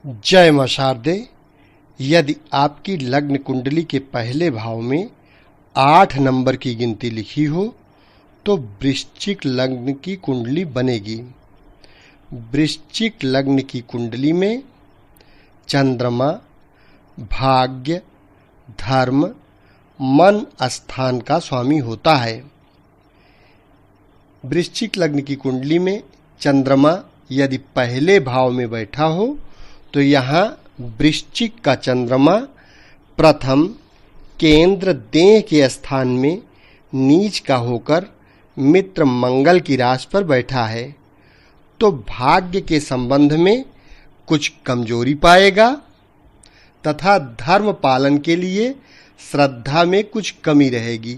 जय मां शारदे। यदि आपकी लग्न कुंडली के पहले भाव में 8 नंबर की गिनती लिखी हो तो वृश्चिक लग्न की कुंडली बनेगी। वृश्चिक लग्न की कुंडली में चंद्रमा भाग्य, धर्म, मन स्थान का स्वामी होता है। वृश्चिक लग्न की कुंडली में चंद्रमा यदि पहले भाव में बैठा हो तो यहाँ वृश्चिक का चंद्रमा प्रथम केंद्र देह के स्थान में नीच का होकर मित्र मंगल की राशि पर बैठा है तो भाग्य के संबंध में कुछ कमजोरी पाएगा तथा धर्म पालन के लिए श्रद्धा में कुछ कमी रहेगी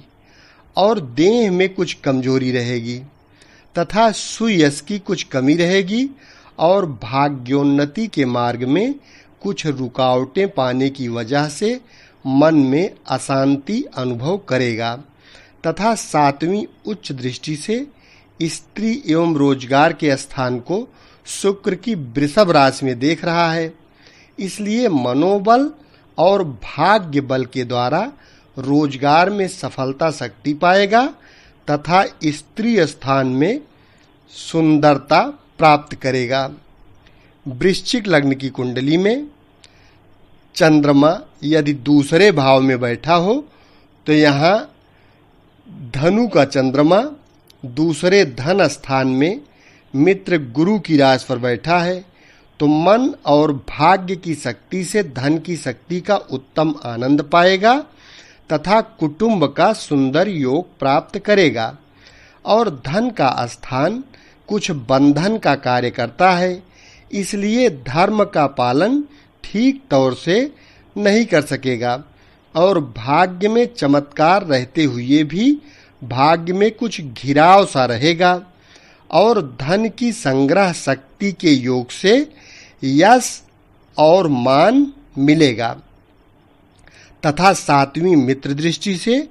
और देह में कुछ कमजोरी रहेगी तथा सुयश की कुछ कमी रहेगी और भाग्योन्नति के मार्ग में कुछ रुकावटें पाने की वजह से मन में अशांति अनुभव करेगा तथा 7वीं उच्च दृष्टि से स्त्री एवं रोजगार के स्थान को शुक्र की वृषभ राशि में देख रहा है। इसलिए मनोबल और भाग्य बल के द्वारा रोजगार में सफलता शक्ति पाएगा तथा स्त्री स्थान में सुंदरता प्राप्त करेगा। वृश्चिक लग्न की कुंडली में चंद्रमा यदि दूसरे भाव में बैठा हो तो यहाँ धनु का चंद्रमा दूसरे धन स्थान में मित्र गुरु की राशि पर बैठा है तो मन और भाग्य की शक्ति से धन की शक्ति का उत्तम आनंद पाएगा तथा कुटुंब का सुंदर योग प्राप्त करेगा और धन का स्थान कुछ बंधन का कार्य करता है। इसलिए धर्म का पालन ठीक तौर से नहीं कर सकेगा और भाग्य में चमत्कार रहते हुए भी भाग्य में कुछ घिराव सा रहेगा और धन की संग्रह शक्ति के योग से यश और मान मिलेगा तथा 7वीं मित्र दृष्टि से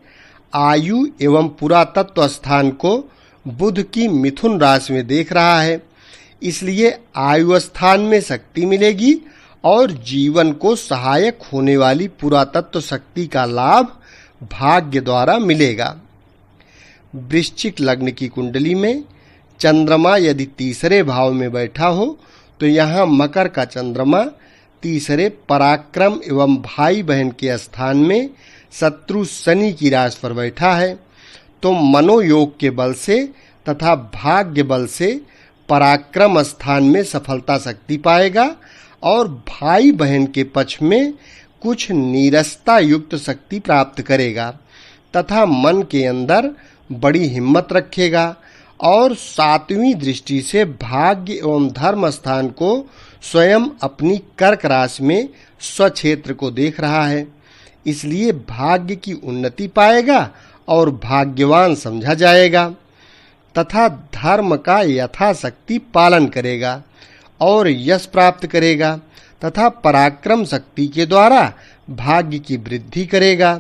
आयु एवं पुरातत्व स्थान को बुध की मिथुन राशि में देख रहा है। इसलिए आयु स्थान में शक्ति मिलेगी और जीवन को सहायक होने वाली पुरातत्व शक्ति का लाभ भाग्य द्वारा मिलेगा। वृश्चिक लग्न की कुंडली में चंद्रमा यदि तीसरे भाव में बैठा हो तो यहाँ मकर का चंद्रमा तीसरे पराक्रम एवं भाई बहन के स्थान में शत्रु शनि की राशि पर बैठा है तो मनोयोग के बल से तथा भाग्य बल से पराक्रम स्थान में सफलता शक्ति पाएगा और भाई बहन के पक्ष में कुछ नीरसता युक्त शक्ति प्राप्त करेगा तथा मन के अंदर बड़ी हिम्मत रखेगा और 7वीं दृष्टि से भाग्य एवं धर्म स्थान को स्वयं अपनी कर्क राशि में स्वक्षेत्र को देख रहा है। इसलिए भाग्य की उन्नति पाएगा और भाग्यवान समझा जाएगा तथा धर्म का यथाशक्ति पालन करेगा और यश प्राप्त करेगा तथा पराक्रम शक्ति के द्वारा भाग्य की वृद्धि करेगा।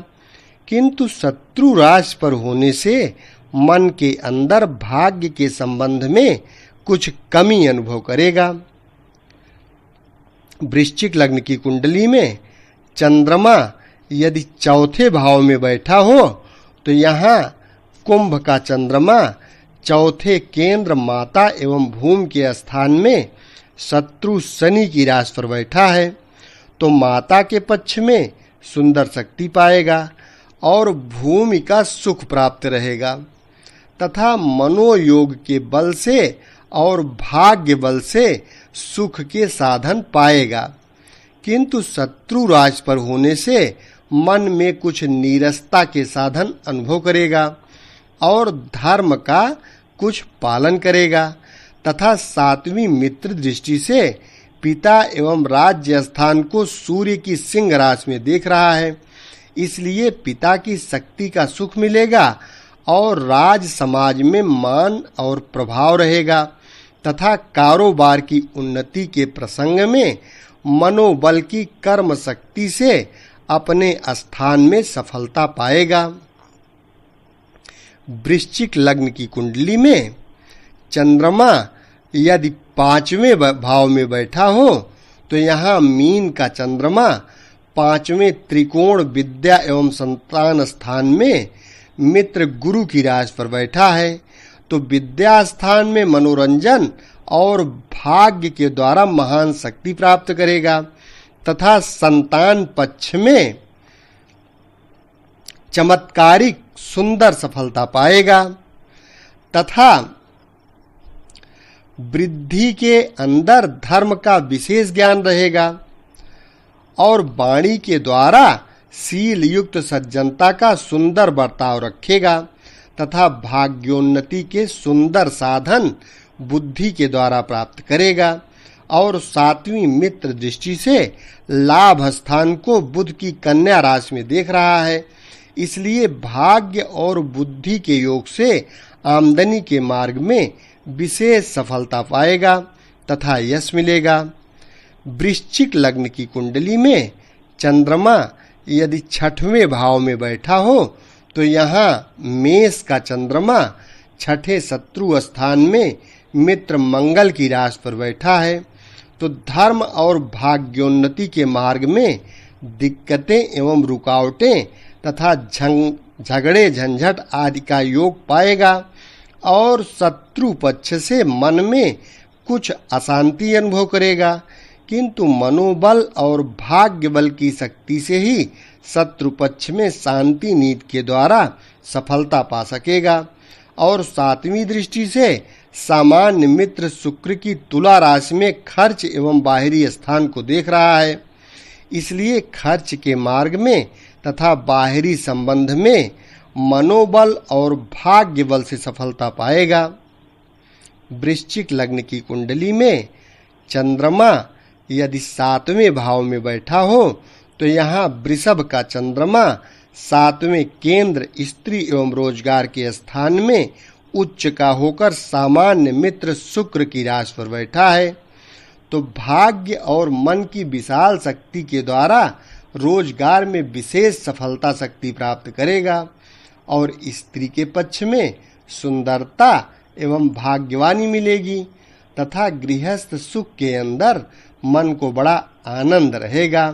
किंतु शत्रु राशि पर होने से मन के अंदर भाग्य के संबंध में कुछ कमी अनुभव करेगा। वृश्चिक लग्न की कुंडली में चंद्रमा यदि चौथे भाव में बैठा हो तो यहाँ कुंभ का चंद्रमा चौथे केंद्र माता एवं भूमि के स्थान में शत्रु शनि की राशि पर बैठा है तो माता के पक्ष में सुंदर शक्ति पाएगा और भूमि का सुख प्राप्त रहेगा तथा मनोयोग के बल से और भाग्य बल से सुख के साधन पाएगा। किंतु शत्रु राशि पर होने से मन में कुछ नीरसता के साधन अनुभव करेगा और धर्म का कुछ पालन करेगा तथा 7वीं मित्र दृष्टि से पिता एवं राज्य स्थान को सूर्य की सिंह राशि में देख रहा है। इसलिए पिता की शक्ति का सुख मिलेगा और राज समाज में मान और प्रभाव रहेगा तथा कारोबार की उन्नति के प्रसंग में मनोबल की कर्म शक्ति से अपने स्थान में सफलता पाएगा। वृश्चिक लग्न की कुंडली में चंद्रमा यदि 5वें भाव में बैठा हो तो यहाँ मीन का चंद्रमा 5वें त्रिकोण विद्या एवं संतान स्थान में मित्र गुरु की राशि पर बैठा है, तो विद्या स्थान में मनोरंजन और भाग्य के द्वारा महान शक्ति प्राप्त करेगा तथा संतान पक्ष में चमत्कारिक सुंदर सफलता पाएगा तथा वृद्धि के अंदर धर्म का विशेष ज्ञान रहेगा और वाणी के द्वारा शील युक्त सज्जनता का सुंदर बर्ताव रखेगा तथा भाग्योन्नति के सुंदर साधन बुद्धि के द्वारा प्राप्त करेगा और 7वीं मित्र दृष्टि से लाभ स्थान को बुध की कन्या राशि में देख रहा है, इसलिए भाग्य और बुद्धि के योग से आमदनी के मार्ग में विशेष सफलता पाएगा तथा यश मिलेगा। वृश्चिक लग्न की कुंडली में चंद्रमा यदि 6वें भाव में बैठा हो तो यहाँ मेष का चंद्रमा 6ठे शत्रु स्थान में मित्र मंगल की राशि पर बैठा है, तो धर्म और भाग्योन्नति के मार्ग में दिक्कतें एवं रुकावटें तथा झगड़े झंझट आदि का योग पाएगा और शत्रु पक्ष से मन में कुछ अशांति अनुभव करेगा, किंतु मनोबल और भाग्य बल की शक्ति से ही शत्रु पक्ष में शांति नीति के द्वारा सफलता पा सकेगा। और 7वीं दृष्टि से सामान्य मित्र शुक्र की तुला राशि में खर्च एवं बाहरी स्थान को देख रहा है, इसलिए खर्च के मार्ग में तथा बाहरी संबंध में मनोबल और भाग्य बल से सफलता पाएगा। वृश्चिक लग्न की कुंडली में चंद्रमा यदि 7वें भाव में बैठा हो तो यहाँ वृषभ का चंद्रमा 7वें केंद्र स्त्री एवं रोजगार के स्थान में उच्च का होकर सामान्य मित्र शुक्र की राशि पर बैठा है, तो भाग्य और मन की विशाल शक्ति के द्वारा रोजगार में विशेष सफलता शक्ति प्राप्त करेगा और स्त्री के पक्ष में सुंदरता एवं भाग्यवानी मिलेगी तथा गृहस्थ सुख के अंदर मन को बड़ा आनंद रहेगा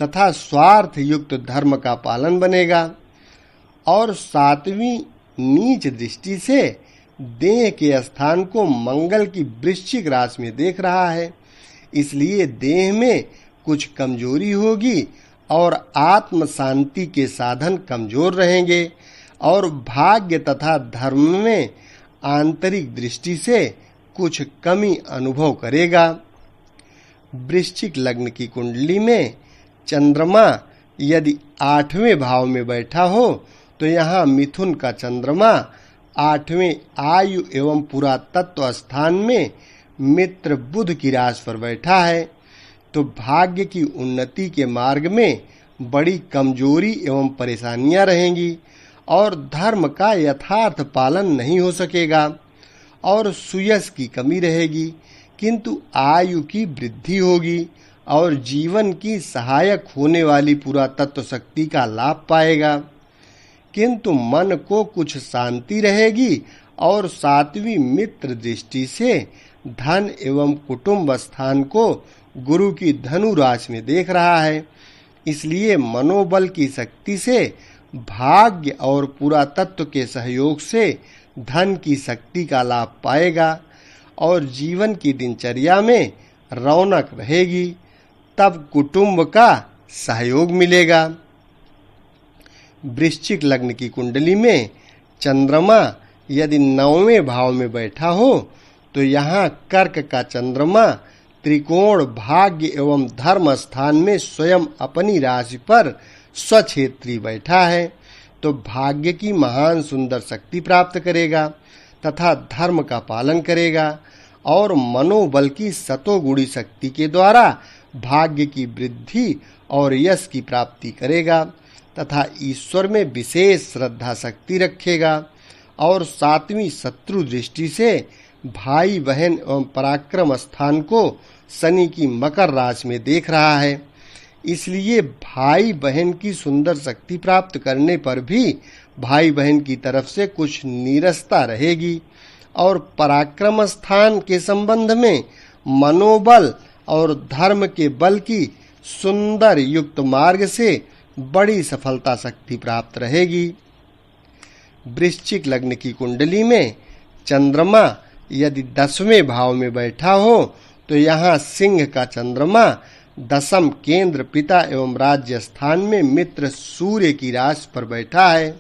तथा स्वार्थ युक्त धर्म का पालन बनेगा। और 7वीं नीच दृष्टि से देह के स्थान को मंगल की वृश्चिक राशि में देख रहा है, इसलिए देह में कुछ कमजोरी होगी और आत्म शांति के साधन कमजोर रहेंगे और भाग्य तथा धर्म में आंतरिक दृष्टि से कुछ कमी अनुभव करेगा। वृश्चिक लग्न की कुंडली में चंद्रमा यदि 8वें भाव में बैठा हो तो यहाँ मिथुन का चंद्रमा 8वें आयु एवं पुरातत्व स्थान में मित्र बुध की राशि पर बैठा है, तो भाग्य की उन्नति के मार्ग में बड़ी कमजोरी एवं परेशानियां रहेंगी और धर्म का यथार्थ पालन नहीं हो सकेगा और सुयश की कमी रहेगी, किंतु आयु की वृद्धि होगी और जीवन की सहायक होने वाली पुरातत्व शक्ति का लाभ पाएगा, किंतु मन को कुछ शांति रहेगी और 7वीं मित्र दृष्टि से धन एवं कुटुंब स्थान को गुरु की धनु राशि में देख रहा है, इसलिए मनोबल की शक्ति से भाग्य और पुरातत्व के सहयोग से धन की शक्ति का लाभ पाएगा और जीवन की दिनचर्या में रौनक रहेगी, तब कुटुंब का सहयोग मिलेगा। वृश्चिक लग्न की कुंडली में चंद्रमा यदि 9वें भाव में बैठा हो तो यहाँ कर्क का चंद्रमा त्रिकोण भाग्य एवं धर्म स्थान में स्वयं अपनी राशि पर स्वक्षेत्री बैठा है, तो भाग्य की महान सुंदर शक्ति प्राप्त करेगा तथा धर्म का पालन करेगा और मनोबल की सतोगुणी शक्ति के द्वारा भाग्य की वृद्धि और यश की प्राप्ति करेगा तथा ईश्वर में विशेष श्रद्धा शक्ति रखेगा और 7वीं शत्रु दृष्टि से भाई बहन एवं पराक्रम स्थान को शनि की मकर राशि में देख रहा है, इसलिए भाई बहन की सुंदर शक्ति प्राप्त करने पर भी भाई बहन की तरफ से कुछ नीरसता रहेगी और पराक्रम स्थान के संबंध में मनोबल और धर्म के बल की सुंदर युक्त मार्ग से बड़ी सफलता शक्ति प्राप्त रहेगी। वृश्चिक लग्न की कुंडली में चंद्रमा यदि 10वें भाव में बैठा हो तो यहाँ सिंह का चंद्रमा दशम केंद्र पिता एवं राज्य स्थान में मित्र सूर्य की राशि पर बैठा है,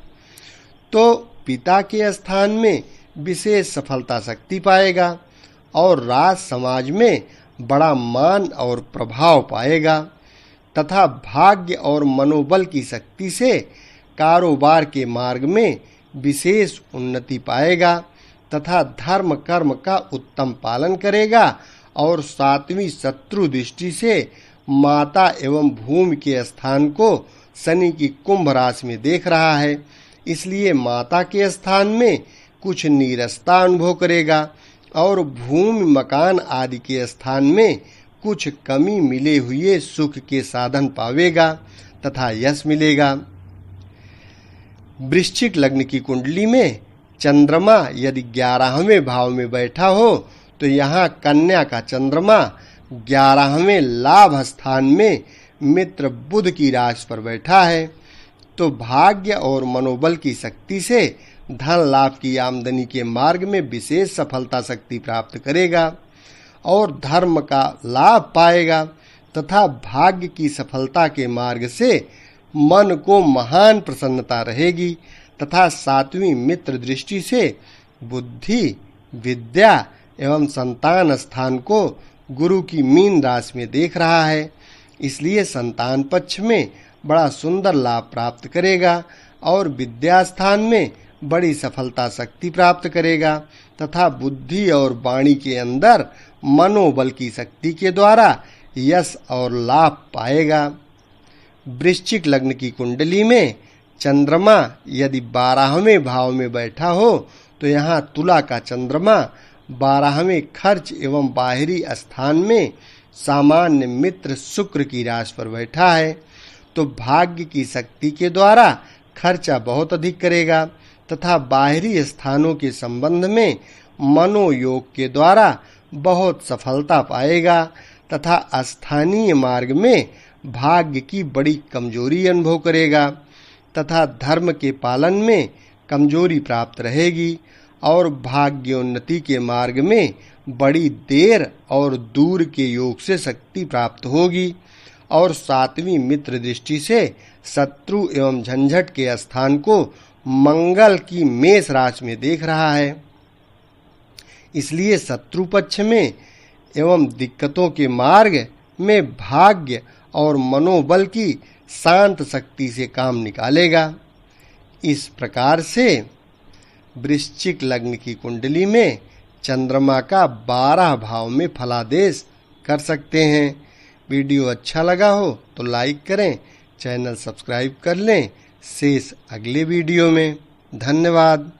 तो पिता के स्थान में विशेष सफलता शक्ति पाएगा और राज समाज में बड़ा मान और प्रभाव पाएगा तथा भाग्य और मनोबल की शक्ति से कारोबार के मार्ग में विशेष उन्नति पाएगा तथा धर्म कर्म का उत्तम पालन करेगा और 7वीं शत्रु दृष्टि से माता एवं भूमि के स्थान को शनि की कुंभ राशि में देख रहा है, इसलिए माता के स्थान में कुछ नीरसता अनुभव करेगा और भूमि मकान आदि के स्थान में कुछ कमी मिले हुए सुख के साधन पावेगा तथा यश मिलेगा। वृश्चिक लग्न की कुंडली में चंद्रमा यदि 11वें भाव में बैठा हो तो यहाँ कन्या का चंद्रमा 11वें लाभ स्थान में मित्र बुध की राशि पर बैठा है, तो भाग्य और मनोबल की शक्ति से धन लाभ की आमदनी के मार्ग में विशेष सफलता शक्ति प्राप्त करेगा और धर्म का लाभ पाएगा तथा भाग्य की सफलता के मार्ग से मन को महान प्रसन्नता रहेगी तथा 7वीं मित्र दृष्टि से बुद्धि विद्या एवं संतान स्थान को गुरु की मीन राशि में देख रहा है, इसलिए संतान पक्ष में बड़ा सुंदर लाभ प्राप्त करेगा और विद्या स्थान में बड़ी सफलता शक्ति प्राप्त करेगा तथा बुद्धि और वाणी के अंदर मनोबल की शक्ति के द्वारा यश और लाभ पाएगा। वृश्चिक लग्न की कुंडली में चंद्रमा यदि 12वें भाव में बैठा हो तो यहाँ तुला का चंद्रमा 12वें खर्च एवं बाहरी स्थान में सामान्य मित्र शुक्र की राशि पर बैठा है, तो भाग्य की शक्ति के द्वारा खर्चा बहुत अधिक करेगा तथा बाहरी स्थानों के संबंध में मनोयोग के द्वारा बहुत सफलता पाएगा तथा स्थानीय मार्ग में भाग्य की बड़ी कमजोरी अनुभव करेगा तथा धर्म के पालन में कमजोरी प्राप्त रहेगी और भाग्योन्नति के मार्ग में बड़ी देर और दूर के योग से शक्ति प्राप्त होगी और 7वीं मित्र दृष्टि से शत्रु एवं झंझट के स्थान को मंगल की मेष राशि में देख रहा है, इसलिए शत्रु पक्ष में एवं दिक्कतों के मार्ग में भाग्य और मनोबल की शांत शक्ति से काम निकालेगा। इस प्रकार से वृश्चिक लग्न की कुंडली में चंद्रमा का 12 भाव में फलादेश कर सकते हैं। वीडियो अच्छा लगा हो तो लाइक करें, चैनल सब्सक्राइब कर लें। शेष अगले वीडियो में। धन्यवाद।